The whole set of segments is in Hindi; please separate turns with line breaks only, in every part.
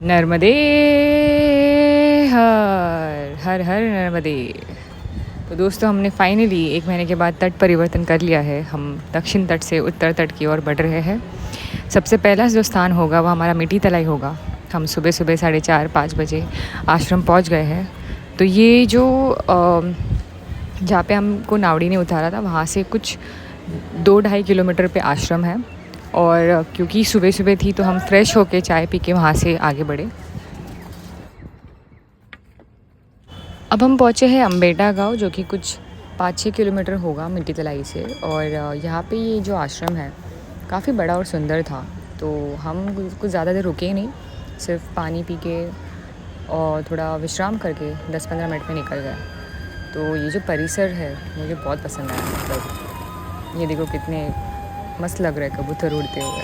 नर्मदे हर हर हर नर्मदे। तो दोस्तों, हमने फाइनली 1 महीने के बाद तट परिवर्तन कर लिया है। हम दक्षिण तट से उत्तर तट की ओर बढ़ रहे हैं। सबसे पहला जो स्थान होगा वह हमारा मिट्टी तलाई होगा। हम सुबह सुबह 4:30-5 बजे आश्रम पहुंच गए हैं। तो ये जो जहाँ पे हमको नावड़ी ने उतारा था वहाँ से कुछ 2-2.5 किलोमीटर पे आश्रम है। और क्योंकि सुबह सुबह थी तो हम फ्रेश होके चाय पी के वहाँ से आगे बढ़े। अब हम पहुँचे हैं अम्बेटा गाँव, जो कि कुछ 5-6 किलोमीटर होगा मिट्टी तलाई से। और यहाँ पे ये जो आश्रम है काफ़ी बड़ा और सुंदर था। तो हम कुछ ज़्यादा देर रुके ही नहीं, सिर्फ पानी पी के और थोड़ा विश्राम करके 10-15 मिनट में निकल गए। तो ये जो परिसर है मुझे बहुत पसंद आया। मतलब ये देखो कितने मस्त लग रहे हैं कबूतर उड़ते हुए।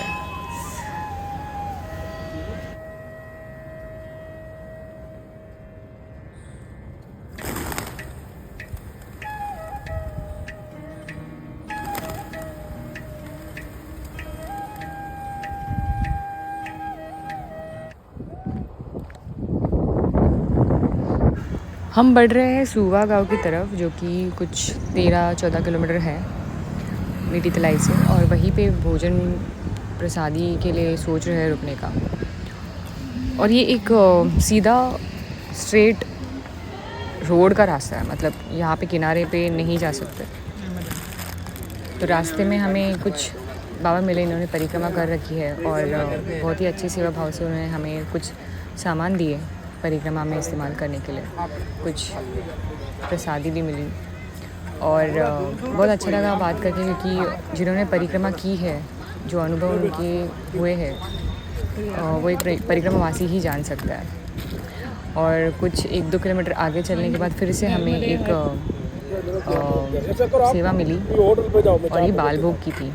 हम बढ़ रहे हैं सूवा गांव की तरफ, जो कि कुछ 13-14 किलोमीटर है मिट्टी तलाई से। और वहीं पे भोजन प्रसादी के लिए सोच रहे हैं रुकने का। और ये एक सीधा स्ट्रेट रोड का रास्ता है। मतलब यहाँ पे किनारे पे नहीं जा सकते। तो रास्ते में हमें कुछ बाबा मिले, इन्होंने परिक्रमा कर रखी है और बहुत ही अच्छी सेवा भाव से उन्होंने हमें कुछ सामान दिए परिक्रमा में इस्तेमाल करने के लिए। कुछ प्रसादी भी मिली और बहुत अच्छा लगा बात करके, क्योंकि जिन्होंने परिक्रमा की है, जो अनुभव उनके हुए हैं, वो एक परिक्रमावासी ही जान सकता है। और कुछ 1-2 किलोमीटर आगे चलने के बाद फिर से हमें एक सेवा मिली और ये बाल भोग की थी।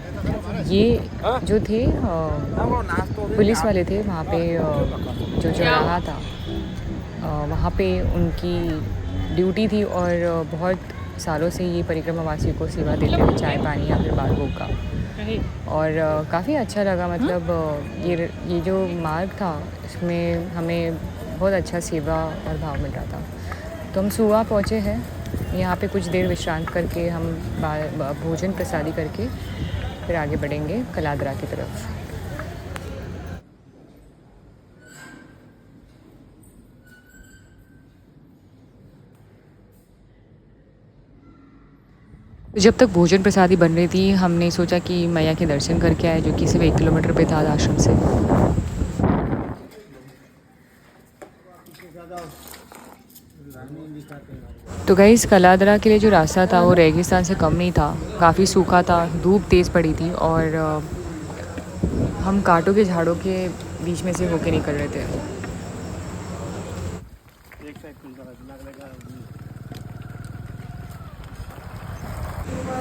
ये जो थे पुलिस वाले थे वहाँ पे, जो चौराहा था वहाँ पे उनकी ड्यूटी थी। और बहुत सालों से ये परिक्रमावासियों को सेवा देते थे, चाय पानी या फिर बाल भोग का। और काफ़ी अच्छा लगा। मतलब ये जो मार्ग था इसमें हमें बहुत अच्छा सेवा और भाव मिल रहा था। तो हम सुवा पहुँचे हैं। यहाँ पे कुछ देर विश्रांत करके हम भोजन प्रसादी करके फिर आगे बढ़ेंगे कलादरा की तरफ। जब तक भोजन प्रसादी बन रही थी, हमने सोचा कि मैया के दर्शन करके आए, जो कि सिर्फ 1 किलोमीटर पे था आश्रम से। तो गाइस, कलादरा के लिए जो रास्ता था वो रेगिस्तान से कम नहीं था, काफ़ी सूखा था, धूप तेज़ पड़ी थी और हम कांटों के झाड़ों के बीच में से होके निकल रहे थे।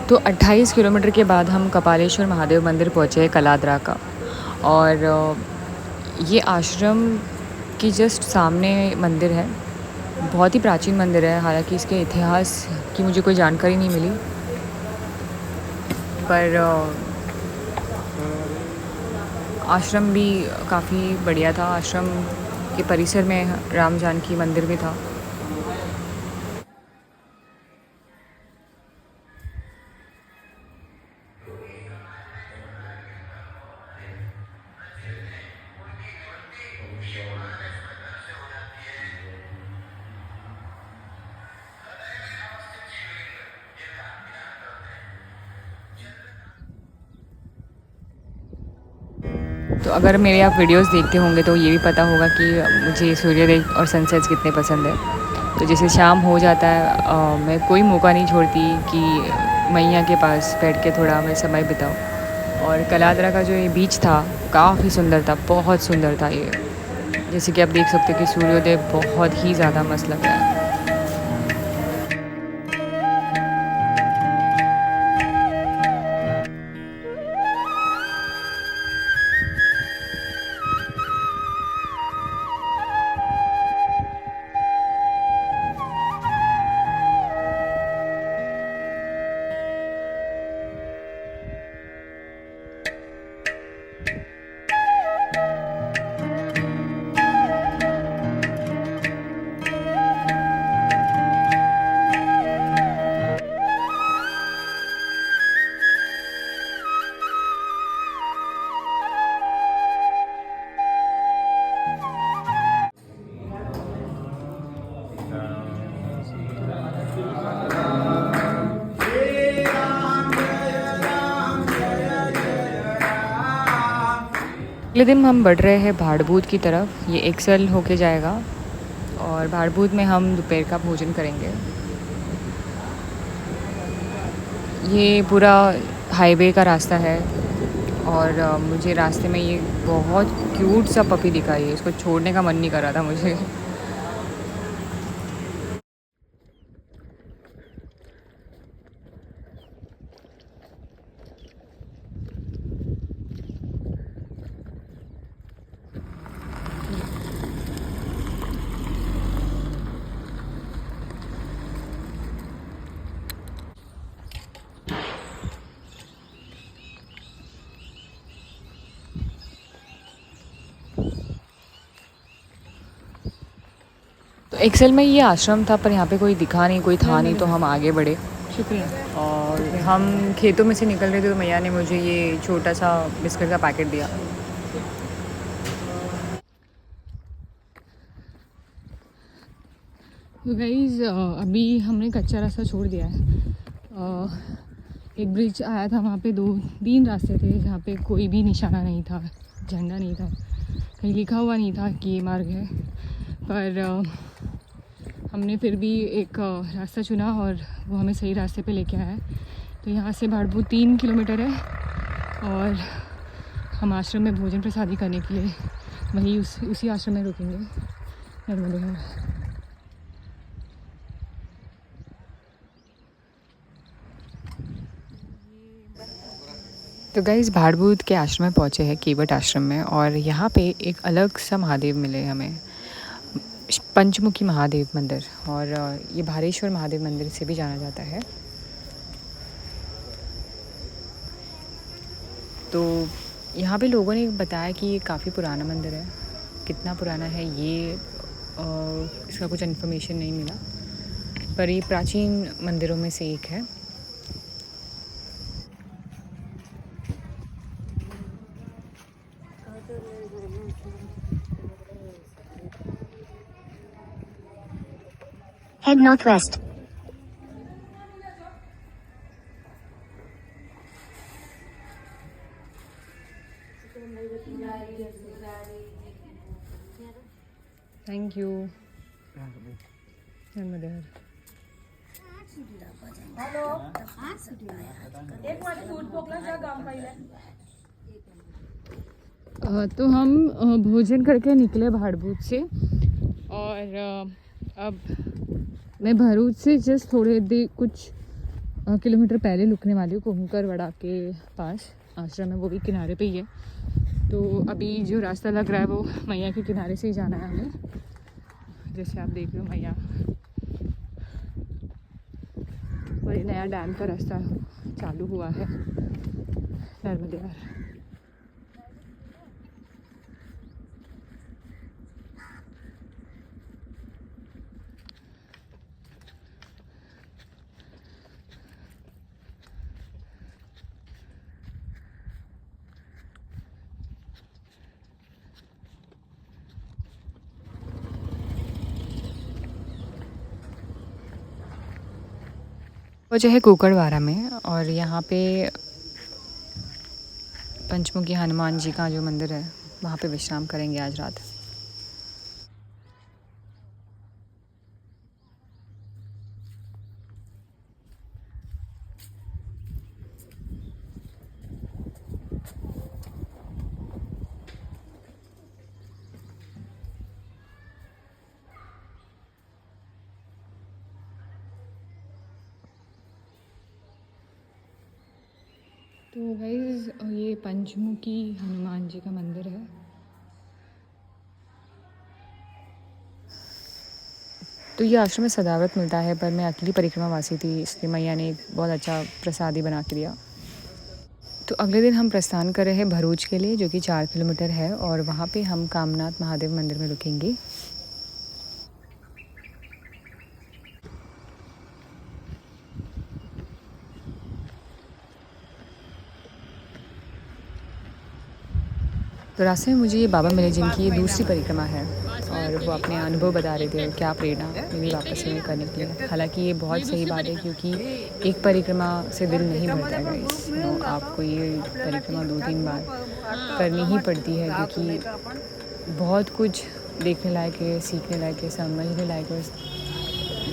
तो 28 किलोमीटर के बाद हम कपालेश्वर महादेव मंदिर पहुँचे हैं कलादरा का। और ये आश्रम की जस्ट सामने मंदिर है। बहुत ही प्राचीन मंदिर है। हालांकि इसके इतिहास की मुझे कोई जानकारी नहीं मिली, पर आश्रम भी काफ़ी बढ़िया था। आश्रम के परिसर में राम जानकी मंदिर भी था। तो अगर मेरे आप वीडियोस देखते होंगे तो ये भी पता होगा कि मुझे सूर्योदय और सनसेट्स कितने पसंद है। तो जैसे शाम हो जाता है, मैं कोई मौका नहीं छोड़ती कि मैया के पास बैठ के थोड़ा मैं समय बिताऊँ। और कलादरा का जो ये बीच था काफ़ी सुंदर था, बहुत सुंदर था ये। जैसे कि आप देख सकते हो कि सूर्योदय बहुत ही ज़्यादा मस्त लग रहा है। अगले दिन हम बढ़ रहे हैं भाड़भूत की तरफ। ये एक्सेल होके जाएगा और भाड़भूत में हम दोपहर का भोजन करेंगे। ये पूरा हाईवे का रास्ता है और मुझे रास्ते में ये बहुत क्यूट सा पपी दिखा। ये इसको छोड़ने का मन नहीं कर रहा था मुझे। तो एक्सेल में ये आश्रम था, पर यहाँ पे कोई दिखा नहीं, कोई था नहीं, तो हम आगे बढ़े। शुक्रिया। और हम खेतों में से निकल रहे थे तो मैया ने मुझे ये छोटा सा बिस्किट का पैकेट दिया। तो गाइस अभी हमने कच्चा रास्ता छोड़ दिया है। एक ब्रिज आया था, वहाँ पे 2-3 रास्ते थे जहाँ पे कोई भी निशाना नहीं था, झंडा नहीं था, कहीं लिखा हुआ नहीं था कि ये मार्ग है। पर हमने फिर भी एक रास्ता चुना और वो हमें सही रास्ते पे लेके आया। तो यहाँ से भाड़भूत 3 किलोमीटर है और हम आश्रम में भोजन प्रसादी करने के लिए वहीं उसी आश्रम में रुकेंगे। नर्मदे। तो गाइस भाड़भूत के आश्रम में पहुँचे हैं, केवट आश्रम में, और यहाँ पे एक अलग सा महादेव मिले हमें, पंचमुखी महादेव मंदिर, और ये भारेश्वर महादेव मंदिर से भी जाना जाता है। तो यहाँ पे लोगों ने बताया कि ये काफ़ी पुराना मंदिर है। कितना पुराना है ये इसका कुछ इन्फॉर्मेशन नहीं मिला, पर ये प्राचीन मंदिरों में से एक है।
Head northwest.
Thank you. नर्मदे। तो हम भोजन करके निकले भाड़भूत से, और अब मैं भरूच से जस्ट थोड़े देर कुछ किलोमीटर पहले रुकने वाली हूँ, कुंभकर वड़ा के पास आश्रम है, वो भी किनारे पे ही है। तो अभी जो रास्ता लग रहा है वो मैया के किनारे से ही जाना है हमें। जैसे आप देख रहे हो मैया, और ये नया डैम का रास्ता चालू हुआ है नर्मदे। वो जो है कुकड़वारा में, और यहाँ पे पंचमुखी हनुमान जी का जो मंदिर है वहाँ पे विश्राम करेंगे आज रात। तो गाइस ये पंचमुखी हनुमान जी का मंदिर है। तो ये आश्रम में सदावत मिलता है, पर मैं अकेली परिक्रमा वासी थी, इसलिए मैया ने बहुत अच्छा प्रसादी बना के दिया। तो अगले दिन हम प्रस्थान कर रहे हैं भरूच के लिए, जो कि 4 किलोमीटर है, और वहाँ पे हम कामनाथ महादेव मंदिर में रुकेंगे। तो रास्ते में मुझे ये बाबा मिले जिनकी ये दूसरी परिक्रमा है, और वो अपने अनुभव बता रहे थे क्या प्रेरणा मिली वापस में करने के लिए। हालांकि ये बहुत सही बात है क्योंकि एक परिक्रमा से दिल नहीं भरता है गाइस। तो आपको ये परिक्रमा 2-3 बार करनी ही पड़ती है क्योंकि बहुत कुछ देखने लायक है, सीखने लायक है, समझने लायक है,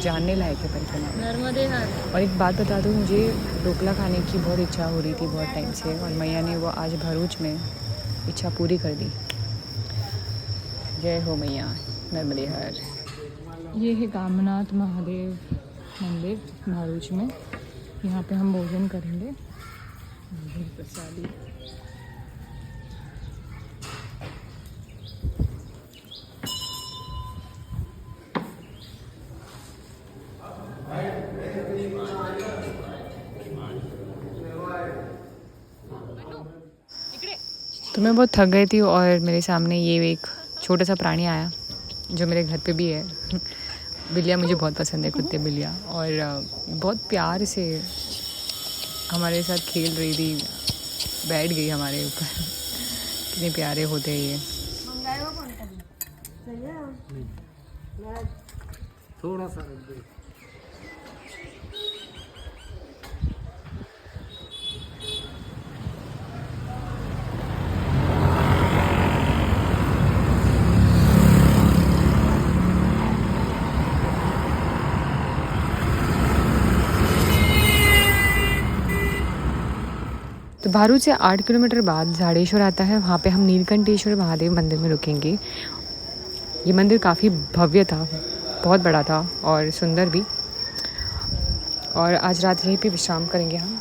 जानने लायक है परिक्रमा। और एक बात बता दूँ, मुझे ढोकला खाने की बहुत इच्छा हो रही थी बहुत टाइम से, और मैया ने वो आज भरूच में इच्छा पूरी कर दी। जय हो मैया नर्मदे हर। ये है कामनाथ महादेव मंदिर भरूच में। यहाँ पे हम भोजन करेंगे प्रसादी। तो मैं बहुत थक गई थी और मेरे सामने ये एक छोटा सा प्राणी आया जो मेरे घर पे भी है। बिल्लियाँ मुझे बहुत पसंद है, कुत्ते बिल्लियाँ, और बहुत प्यार से हमारे साथ खेल रही थी, बैठ गई हमारे ऊपर। कितने प्यारे होते हैं ये।
थोड़ा सा
तो भरूच से 8 किलोमीटर बाद झाड़ेश्वर आता है। वहाँ पे हम नीलकंठेश्वर महादेव मंदिर में रुकेंगे। ये मंदिर काफ़ी भव्य था, बहुत बड़ा था और सुंदर भी। और आज रात यहीं पे विश्राम करेंगे हम।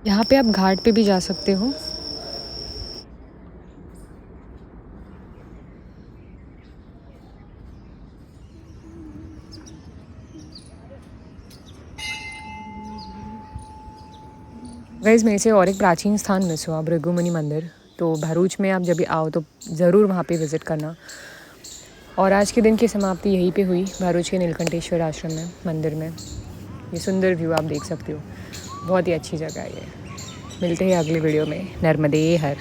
यहाँ पे आप घाट पे भी जा सकते हो। गाइस, मेरे से और एक प्राचीन स्थान मिस हुआ, भृगुमुनि मंदिर। तो भरूच में आप जब भी आओ तो ज़रूर वहाँ पे विज़िट करना। और आज के दिन की समाप्ति यहीं पे हुई, भरूच के नीलकंठेश्वर आश्रम में, मंदिर में। ये सुंदर व्यू आप देख सकते हो, बहुत ही अच्छी जगह है ये। मिलते हैं अगले वीडियो में। नर्मदे हर।